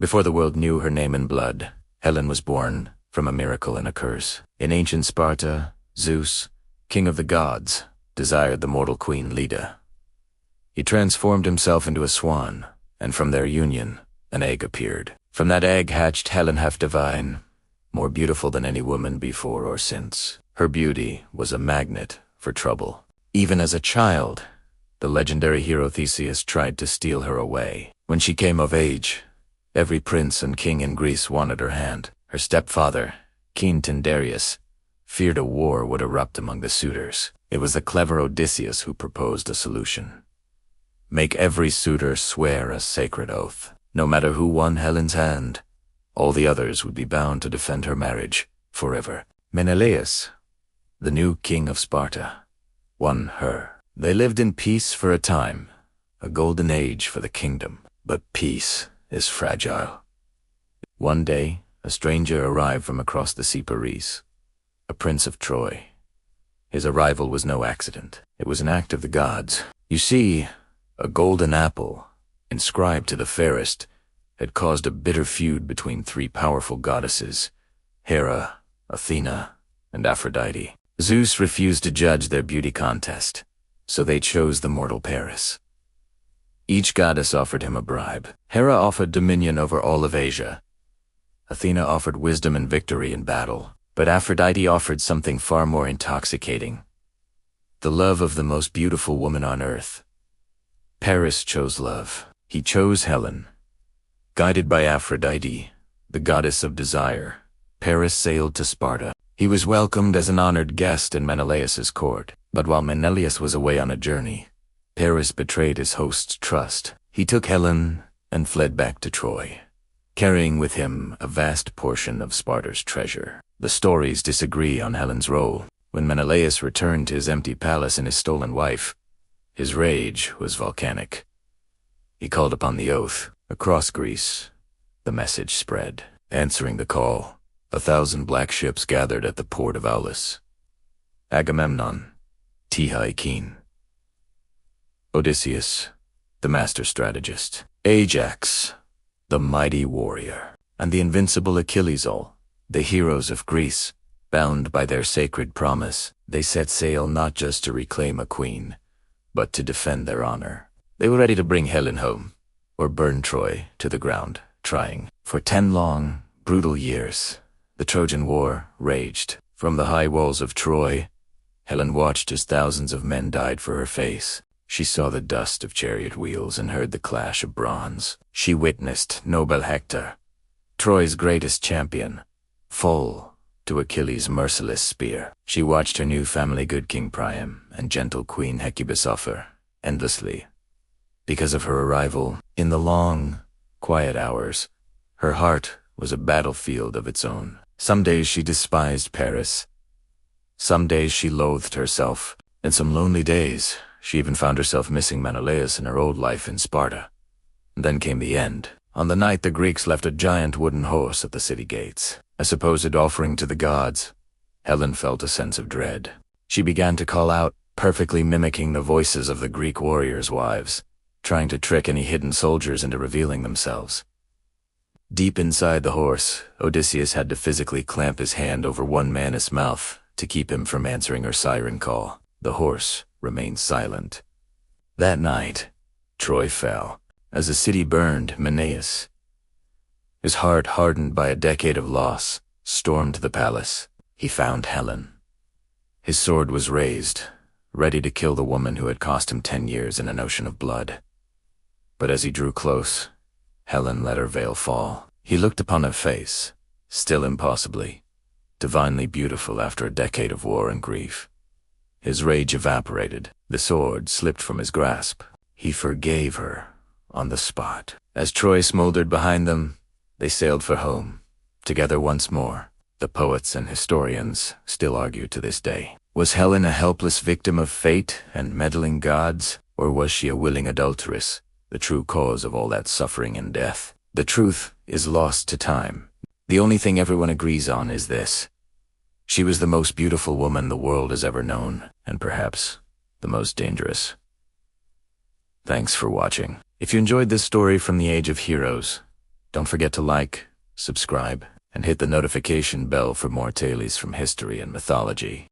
Before the world knew her name and blood, Helen was born from a miracle and a curse. In ancient Sparta, Zeus, king of the gods, desired the mortal queen Leda. He transformed himself into a swan, and from their union, an egg appeared. From that egg hatched Helen half divine, more beautiful than any woman before or since. Her beauty was a magnet for trouble. Even as a child, the legendary hero Theseus tried to steal her away. When she came of age, every prince and king in Greece wanted her hand. Her stepfather, King Tyndareus, feared a war would erupt among the suitors. It was the clever Odysseus who proposed a solution. Make every suitor swear a sacred oath. No matter who won Helen's hand, all the others would be bound to defend her marriage forever. Menelaus, the new king of Sparta, won her. They lived in peace for a time, a golden age for the kingdom. But peace is fragile. One day, a stranger arrived from across the sea, Paris, a prince of Troy. His arrival was no accident. It was an act of the gods. You see, a golden apple, inscribed to the fairest, had caused a bitter feud between three powerful goddesses, Hera, Athena, and Aphrodite. Zeus refused to judge their beauty contest, so they chose the mortal Paris. Each goddess offered him a bribe. Hera offered dominion over all of Asia. Athena offered wisdom and victory in battle, but Aphrodite offered something far more intoxicating: the love of the most beautiful woman on earth. Paris chose love. He chose Helen. Guided by Aphrodite, the goddess of desire, Paris sailed to Sparta. He was welcomed as an honored guest in Menelaus's court, but while Menelaus was away on a journey, Paris betrayed his host's trust. He took Helen and fled back to Troy, carrying with him a vast portion of Sparta's treasure. The stories disagree on Helen's role. When Menelaus returned to his empty palace and his stolen wife, his rage was volcanic. He called upon the oath. Across Greece, the message spread. Answering the call, 1,000 black ships gathered at the port of Aulis. Agamemnon, Keen, Odysseus, the master strategist, Ajax, the mighty warrior, and the invincible Achilles, all the heroes of Greece. Bound by their sacred promise, they set sail not just to reclaim a queen, but to defend their honor. They were ready to bring Helen home, or burn Troy to the ground, trying. For 10 long, brutal years, the Trojan War raged. From the high walls of Troy, Helen watched as thousands of men died for her face. She saw the dust of chariot wheels and heard the clash of bronze. She witnessed noble Hector, Troy's greatest champion, fall to Achilles' merciless spear. She watched her new family good King Priam and gentle Queen Hecuba suffer endlessly because of her arrival. In the long, quiet hours, her heart was a battlefield of its own. Some days she despised Paris. Some days she loathed herself. And some lonely days, she even found herself missing Menelaus and her old life in Sparta. And then came the end. On the night the Greeks left a giant wooden horse at the city gates, a supposed offering to the gods, Helen felt a sense of dread. She began to call out, perfectly mimicking the voices of the Greek warriors' wives, trying to trick any hidden soldiers into revealing themselves. Deep inside the horse, Odysseus had to physically clamp his hand over one man's mouth to keep him from answering her siren call. The horse remained silent. That night, Troy fell. As the city burned, Menelaus, his heart hardened by a decade of loss, stormed the palace. He found Helen. His sword was raised, ready to kill the woman who had cost him 10 years in an ocean of blood. But as he drew close, Helen let her veil fall. He looked upon her face, still impossibly, divinely beautiful after a decade of war and grief. His rage evaporated. The sword slipped from his grasp. He forgave her on the spot. As Troy smoldered behind them, they sailed for home, together once more. The poets and historians still argue to this day. Was Helen a helpless victim of fate and meddling gods, or was she a willing adulteress, the true cause of all that suffering and death? The truth is lost to time. The only thing everyone agrees on is this: she was the most beautiful woman the world has ever known, and perhaps the most dangerous. Thanks for watching. If you enjoyed this story from the Age of Heroes, Don't forget to like, subscribe, and hit the notification bell for more tales from history and mythology.